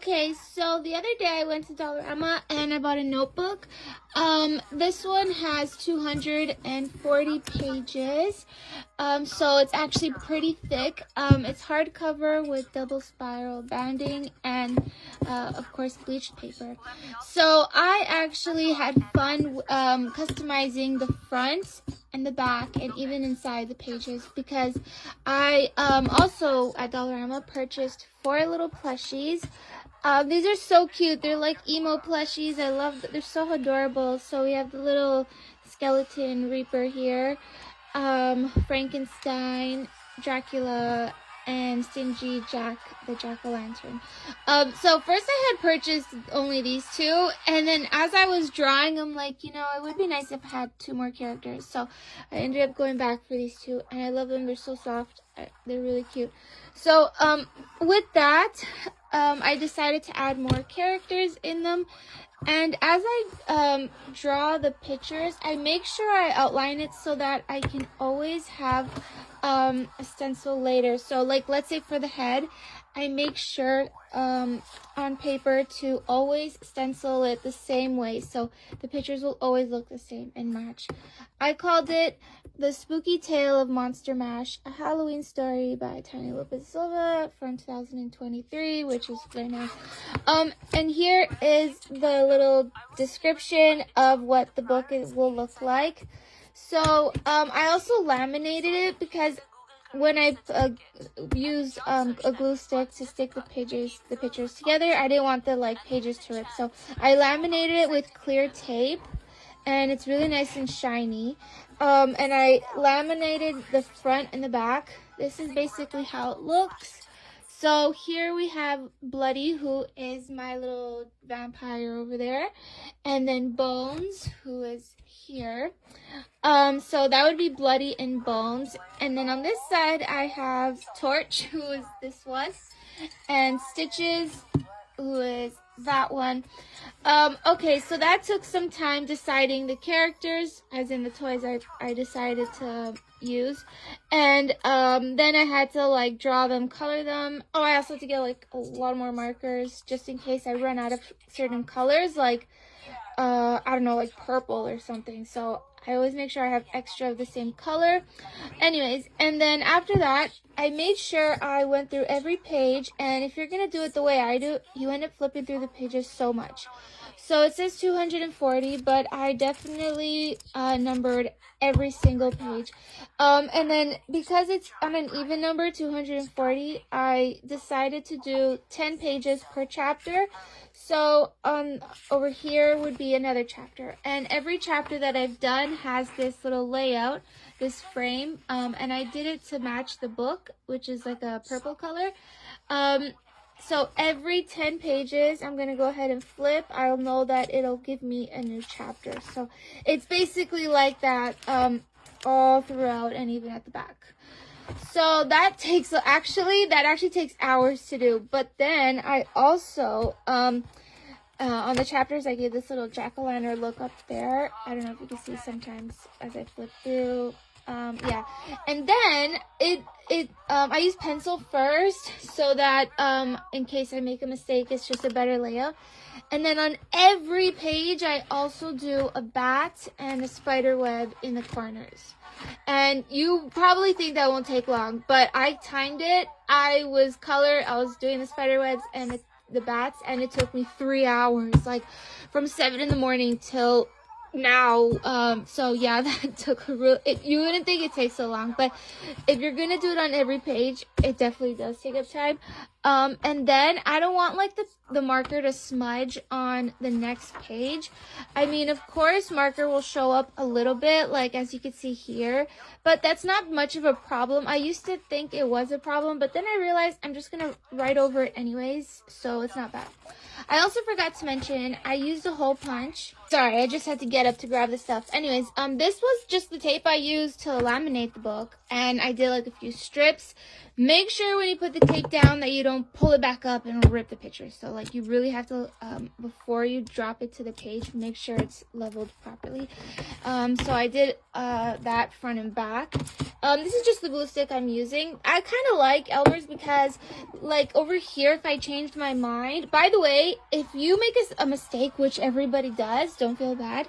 Okay, so the other day I went to Dollarama and I bought a notebook. This one has 240 pages. So it's actually pretty thick. It's hardcover with double spiral binding and, of course, bleached paper. So I actually had fun customizing the front and the back and even inside the pages because I also at Dollarama purchased 4 little plushies. These are so cute. They're like emo plushies. I love that. They're so adorable. So we have the little skeleton reaper here, Frankenstein, Dracula, and Stingy Jack, the jack-o'-lantern. So first I had purchased only these 2, and then as I was drawing, I'm like, you know, it would be nice if I had 2 more characters. So I ended up going back for these 2, and I love them. They're so soft. They're really cute. So with that, I decided to add more characters in them. And as I draw the pictures, I make sure I outline it so that I can always have a stencil later. So like, let's say for the head, I make sure on paper to always stencil it the same way, so the pictures will always look the same and match. I called it The Spooky Tale of Monster Mash, a Halloween story by Tania from 2023, which is very nice. And here is the little description of what the book will look like. So I also laminated it because when I used a glue stick to stick the pictures together, I didn't want the pages to rip. So I laminated it with clear tape, and it's really nice and shiny. And I laminated the front and the back. This is basically how it looks. So here we have Bloody, who is my little vampire over there, and then Bones, who is here. So that would be Bloody and Bones. And then on this side I have Torch, who is this one, and Stitches, who is that one. Okay, so that took some time deciding the characters, as in the toys I decided to use. And then I had to draw them, color them. Oh, I also had to get a lot more markers just in case I run out of certain colors, I don't know, purple or something. So I always make sure I have extra of the same color. Anyways, and then after that, I made sure I went through every page. And if you're going to do it the way I do, you end up flipping through the pages so much. So it says 240, but I definitely numbered every single page. And then because it's on an even number, 240, I decided to do 10 pages per chapter. So over here would be another chapter, and every chapter that I've done has this little layout, this frame, and I did it to match the book, which is like a purple color. So every 10 pages, I'm going to go ahead and flip. I'll know that it'll give me a new chapter. So it's basically like that all throughout and even at the back. So that actually takes hours to do. But then I also, on the chapters, I gave this little jack-o'-lantern look up there. I don't know if you can see sometimes as I flip through. Yeah, and then I use pencil first so that in case I make a mistake, it's just a better layout. And then on every page, I also do a bat and a spider web in the corners. And you probably think that won't take long, but I timed it. I was doing the spider webs and the bats, and it took me 3 hours, from 7 in the morning till now. So yeah, that took you wouldn't think it takes so long, but if you're gonna do it on every page, it definitely does take up time. And then I don't want the marker to smudge on the next page. I mean, of course marker will show up a little bit, as you can see here, but that's not much of a problem. I used to think it was a problem, but then I realized I'm just gonna write over it anyways, so it's not bad. I also forgot to mention I used a hole punch. Sorry, I just had to get up to grab the stuff. Anyways, this was just the tape I used to laminate the book, and I did a few strips. Make sure when you put the tape down that you don't pull it back up and rip the picture. So you really have to, before you drop it to the page, make sure it's leveled properly. So I did that front and back. This is just the glue stick I'm using. I kind of like Elmer's because, like, over here, if I changed my mind, by the way, if you make a mistake, which everybody does, don't feel bad,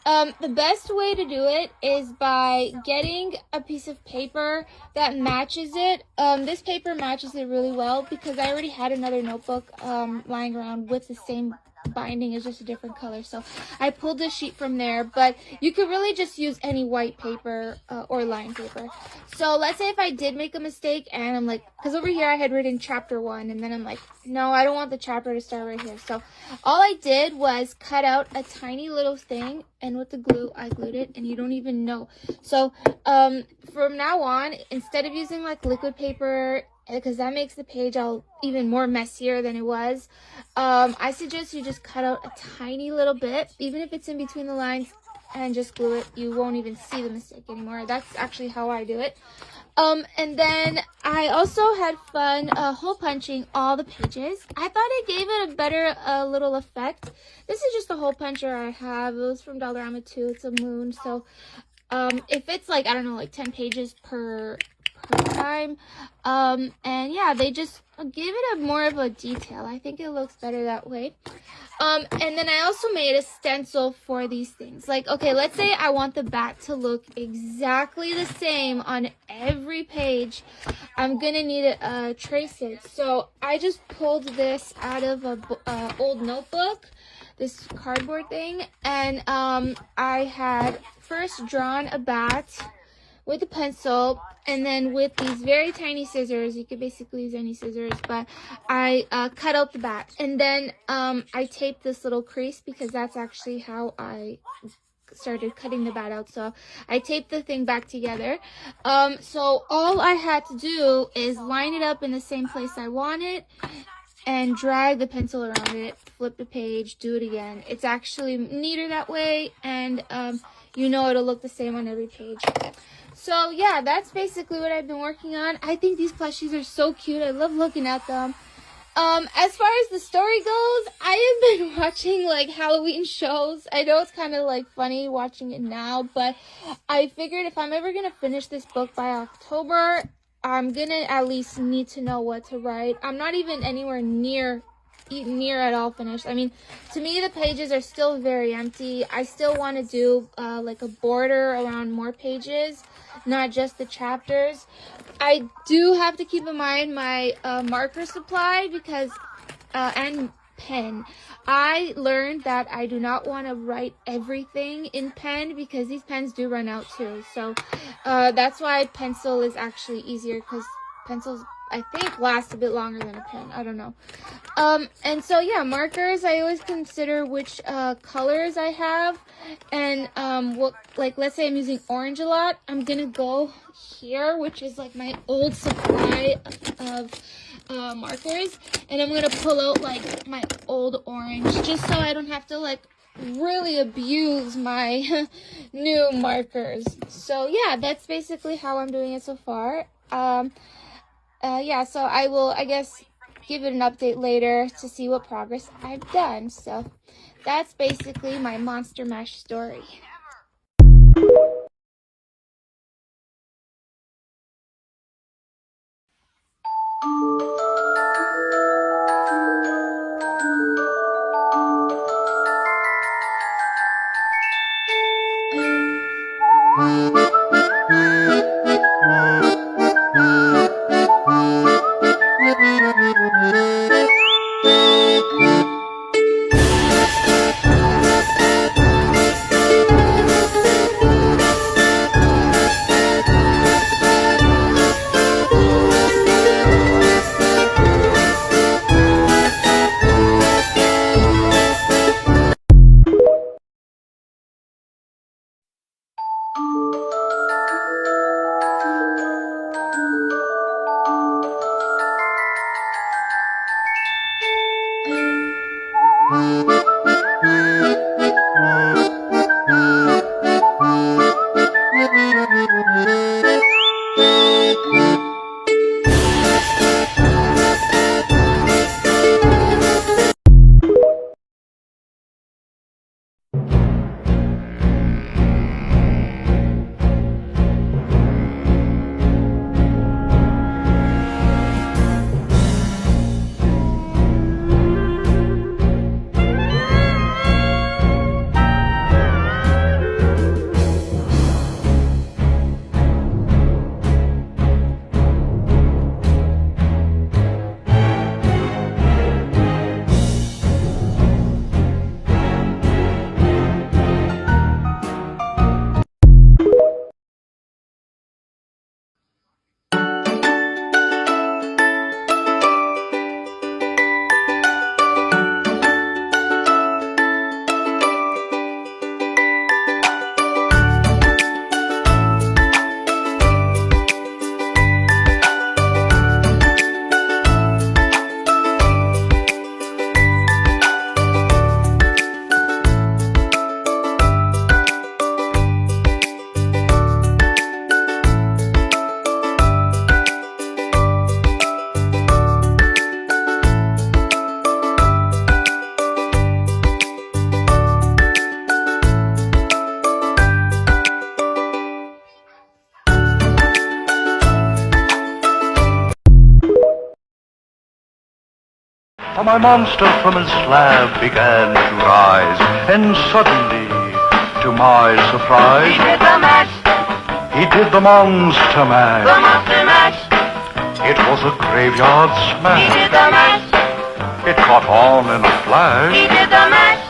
the best way to do it is by getting a piece of paper that matches it. This paper matches it really well because I already had another notebook lying around with the same binding, is just a different color, so I pulled this sheet from there. But you could really just use any white paper or lined paper. So let's say if I did make a mistake and I'm like, because over here I had written chapter 1, and then I'm like, no, I don't want the chapter to start right here. So all I did was cut out a tiny little thing, and with the glue I glued it, and you don't even know. So from now on, instead of using like liquid paper, because that makes the page all even more messier than it was, I suggest you just cut out a tiny little bit, even if it's in between the lines, and just glue it. You won't even see the mistake anymore. That's actually how I do it. And then I also had fun hole punching all the pages. I thought it gave it a better little effect. This is just a hole puncher I have. It was from Dollarama too. It's a moon. So if it's like, I don't know, like 10 pages per time, and yeah, they just give it a more of a detail. I think it looks better that way. And then I also made a stencil for these things. Like, okay, let's say I want the bat to look exactly the same on every page. I'm gonna need to trace it. So I just pulled this out of a old notebook, this cardboard thing, and I had first drawn a bat with a pencil, and then with these very tiny scissors, you could basically use any scissors, but I cut out the bat, and then I taped this little crease because that's actually how I started cutting the bat out. So I taped the thing back together. So all I had to do is line it up in the same place I want it, and drag the pencil around it, flip the page, do it again. It's actually neater that way, and you know it'll look the same on every page. So yeah, that's basically what I've been working on. I think these plushies are so cute. I love looking at them. As far as the story goes, I have been watching like Halloween shows. I know it's kind of like funny watching it now, but I figured if I'm ever gonna finish this book by October, I'm gonna at least need to know what to write. I'm not even anywhere near at all finished. I mean, to me the pages are still very empty. I still want to do like a border around more pages, not just the chapters. I do have to keep in mind my marker supply because and pen. I learned that I do not want to write everything in pen because these pens do run out too. So that's why pencil is actually easier, because pencils, I think, last a bit longer than a pen. I don't know. And so yeah, markers, I always consider which colors I have, and what, like, let's say I'm using orange a lot, I'm gonna go here, which is like my old supply of markers, and I'm gonna pull out like my old orange just so I don't have to like really abuse my new markers. So yeah, that's basically how I'm doing it so far. Yeah, so I will, I guess, give it an update later to see what progress I've done. So that's basically my Monster Mash story. For my monster from his slab began to rise, and suddenly, to my surprise, He did the mash. he did the monster mash. The monster mash. It was a graveyard He smash. did the mash. It caught on in a flash. He did the mash.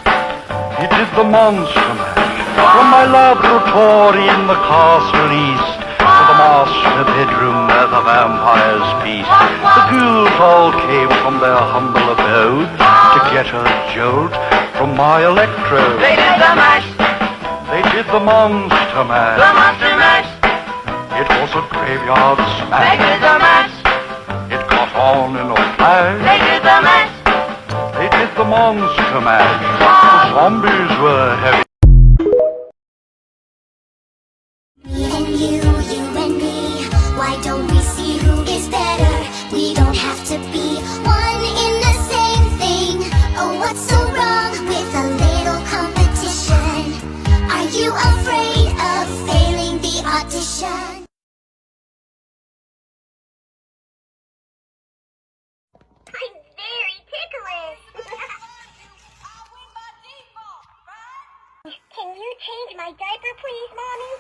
He did the monster mash. From my laboratory in the castle east to the master bedroom where the vampires feast. The ghouls all came from their humble abode to get a jolt from my electrode. They did the mash. They did the monster The mash. monster mash. It was a graveyard They smash. did the mash. It caught on in a flash. They did the mash. They did the monster mash. The zombies were heavy. Me and you and me. Why don't we see who is better? We don't have to be one in the same thing. Oh, what's so wrong with a little competition? Are you afraid of failing the audition? I'm very ticklish. Can you change my diaper, please, Mommy?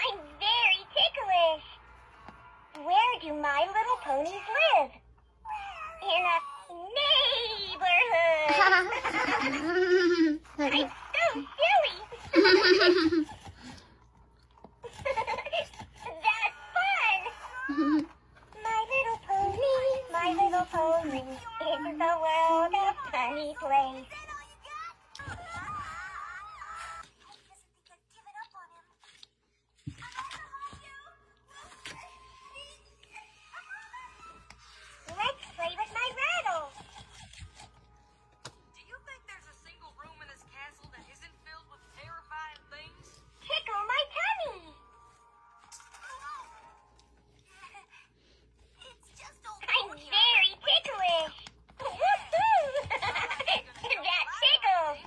I'm very ticklish. Where do my little ponies live? In a neighborhood. I'm so silly. That's fun. My little pony is the world of funny place. Let's play with my rattle. Do you think there's a single room in this castle that isn't filled with terrifying things? Tickle my tummy. It's just I'm very ticklish. Woohoo! That tickles.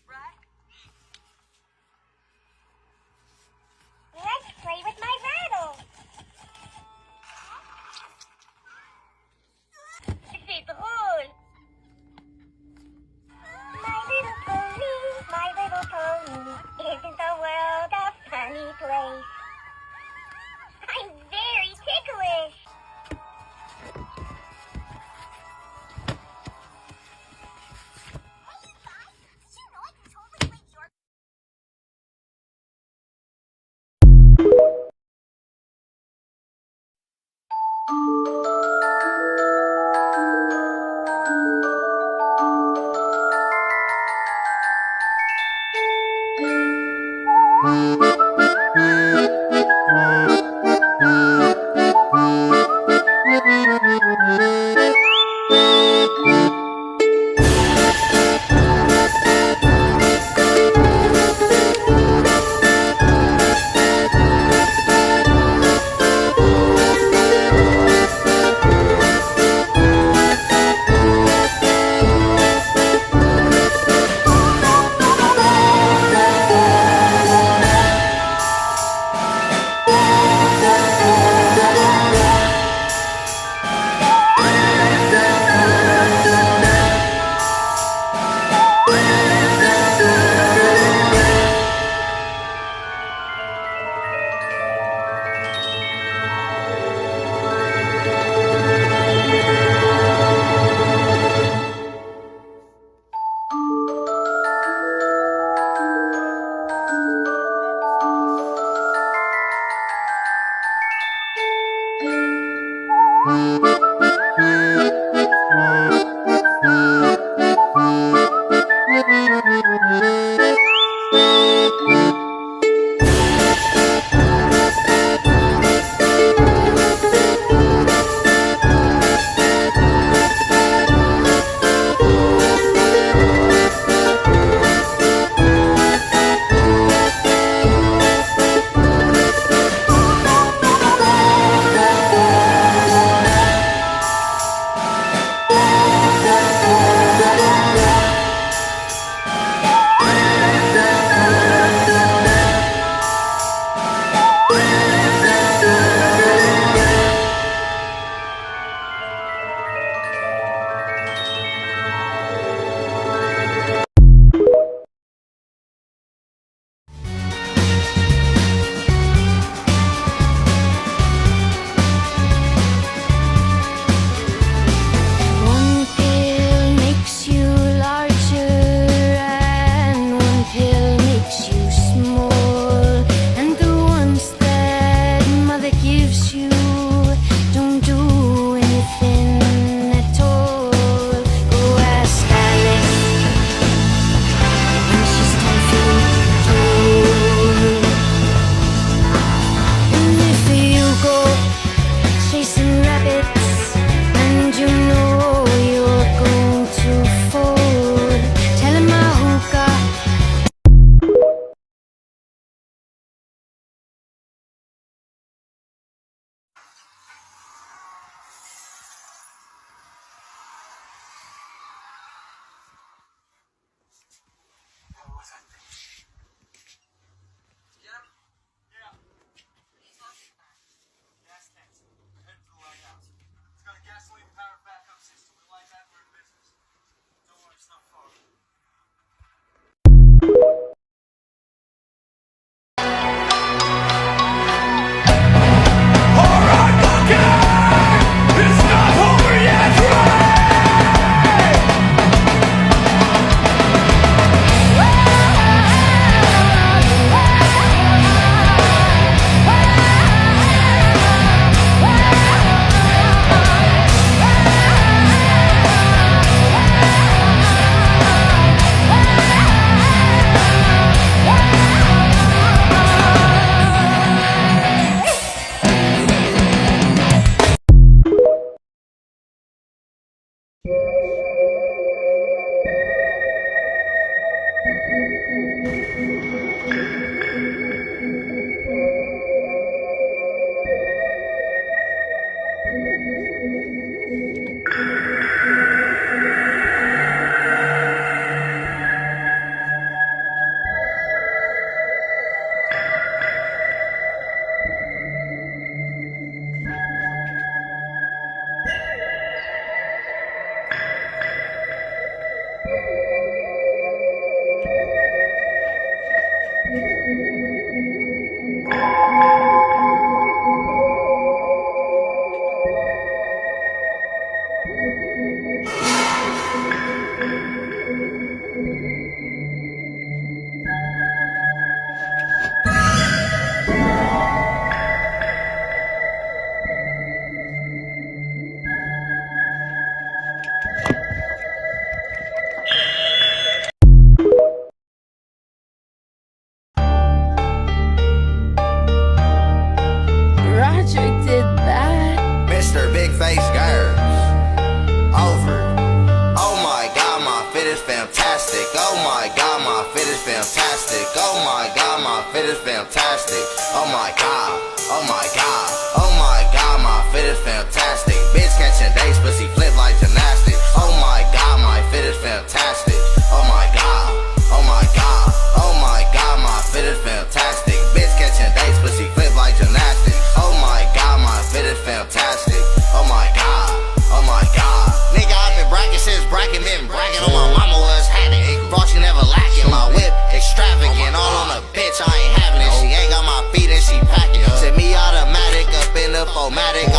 Right? Let's play with my rattle. C'est drôle. My little pony isn't the world a funny place. I'm very ticklish. Hey, you guys, did you know I can totally play your my god, my fit is fantastic. Oh my god, oh my god, oh my god, my fit is fantastic. Bitch catching dates, pussy flip like gymnastics. Oh my god, my fit is fantastic. Oh my god, oh my god, oh my god, my fit is fantastic. Bitch catching dates, pussy flip like gymnastics. Oh my god, my fit is fantastic. Oh my god, oh my god. Nigga, I've been bragging since bragging, been bragging on my mama was having. Brought you never lacking, my whip extravagant. All on a bitch, I ain't having it. She ain't got my feet and she packing. Send me automatic up in the 4matic.